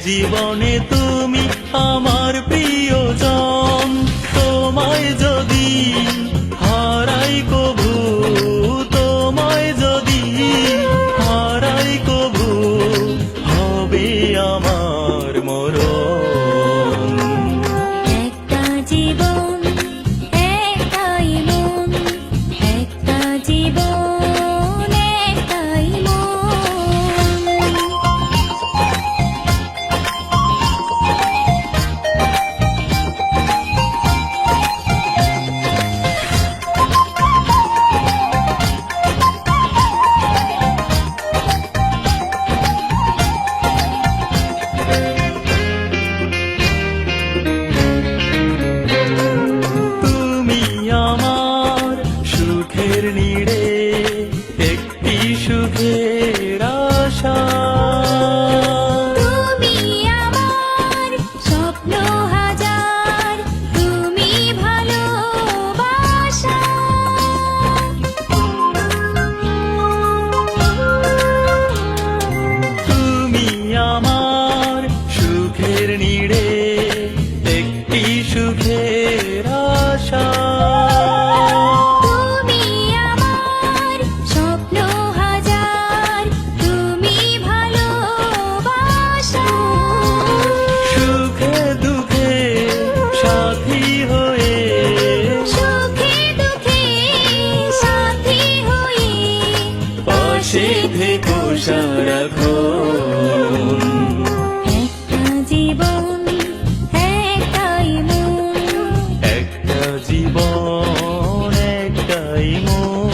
জীবনে তুমি আমার প্রিয়জন, তোমায় যদি হারাই কভু, তোমায় যদি হারাই কভু, হবে আমার মরণ। একটা জীবন একটাই মন, একটা জীবন একটাই মন। সুখের আশা তুমি আমার স্বপ্ন হাজার, তুমি ভালোবাসা। তুমি আমার সুখের নীড়ে, একটি সুখের আশা। থেকো সারাক্ষণ। একটা জীবন একটাই মন, একটা জীবন একটাই মন।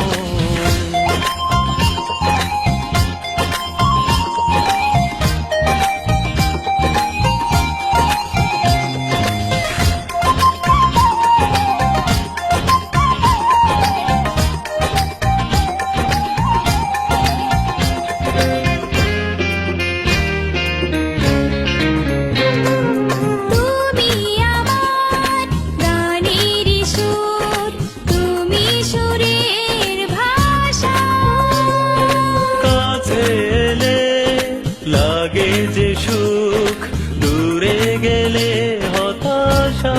লাগে যে সুখ, দূরে গেলে হতাশা।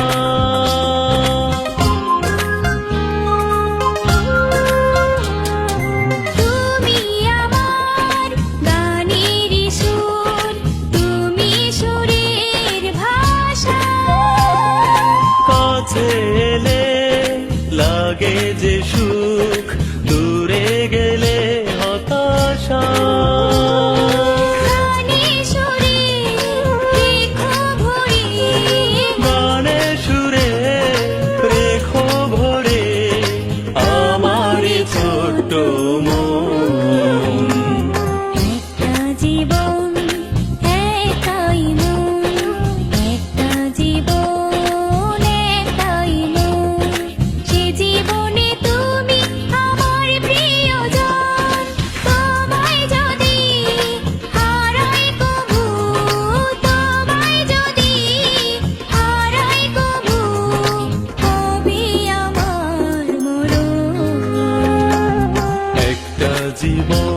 তুমি আমার গানের সুর, তুমি সুরের ভাষা। কাছে এলে লাগে যে সুখ, দূরে গেলে হতাশা। জীবন